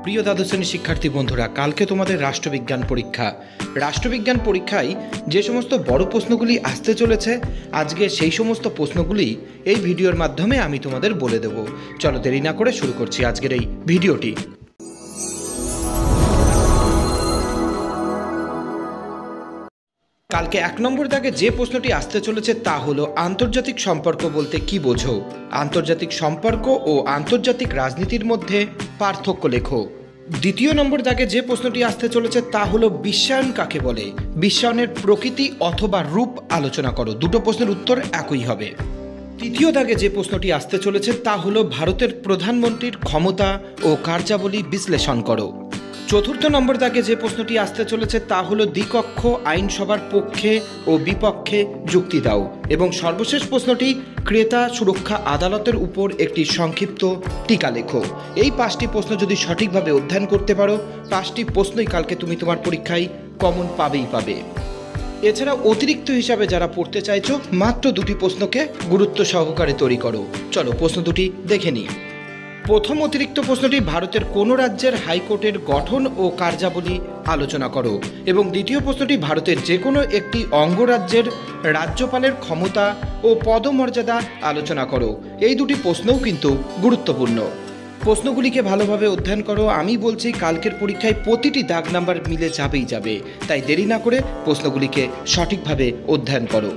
প্রিয় দ্বাদশ শ্রেণীর শিক্ষার্থী বন্ধুরা, কালকে তোমাদের রাষ্ট্রবিজ্ঞান পরীক্ষা। রাষ্ট্রবিজ্ঞান পরীক্ষায় যে সমস্ত বড় প্রশ্নগুলি আসতে চলেছে, আজকে সেই সমস্ত প্রশ্নগুলি এই ভিডিওর মাধ্যমে আমি তোমাদের বলে দেব। চলো দেরি না করে শুরু করছি আজকের এই ভিডিওটি। কালকে 1 নম্বর দাগে যে প্রশ্নটি আসতে চলেছে তা হলো আন্তর্জাতিক সম্পর্ক বলতে কি বোঝো? আন্তর্জাতিক সম্পর্ক ও আন্তর্জাতিক রাজনীতির মধ্যে পার্থক্য লেখো। 2 নম্বর দাগে যে প্রশ্নটি আসতে চলেছে তা হলো বিশ্বায়ন কাকে বলে? বিশ্বায়নের প্রকৃতি অথবা রূপ আলোচনা করো। দুটো প্রশ্নের উত্তর একই হবে। 3 দাগে যে প্রশ্নটি আসতে চলেছে তা হলো ভারতের প্রধানমন্ত্রীর ক্ষমতা ও কার্যাবলী বিশ্লেষণ করো। 4 নম্বর দাগে যে প্রশ্নটি আসতে চলেছে তা হলো দ্বিকক্ষ আইনসভার পক্ষে ও বিপক্ষে যুক্তি দাও। এবং সর্বশেষ প্রশ্নটি ক্রেতা সুরক্ষা আদালতের উপর একটি সংক্ষিপ্ত টিকা লেখো। এই 5টি প্রশ্ন যদি সঠিকভাবে অধ্যয়ন করতে পারো, 5টি প্রশ্নই কালকে তুমি তোমার পরীক্ষায় কমন পাবে। এছাড়া অতিরিক্ত হিসাবে যারা পড়তে চাইছো, মাত্র 2টি প্রশ্নকে গুরুত্ব সহকারে তৈরি করো। চলো প্রশ্ন দুটি দেখে নিই। প্রথম অতিরিক্ত প্রশ্নটি ভারতের কোন রাজ্যের হাইকোর্টের গঠন ও কার্যাবলী আলোচনা করো। এবং দ্বিতীয় প্রশ্নটি ভারতের যে কোনো একটি অঙ্গরাজ্যের রাজ্যপালের ক্ষমতা ও পদমর্যাদা আলোচনা করো। এই দুটি প্রশ্নও কিন্তু গুরুত্বপূর্ণ। প্রশ্নগুলিকে ভালোভাবে অধ্যয়ন করো। আমি বলছি কালকের পরীক্ষায় প্রতিটি দাগ নাম্বার মিলে যাবে। তাই দেরি না করে প্রশ্নগুলিকে সঠিকভাবে অধ্যয়ন করো।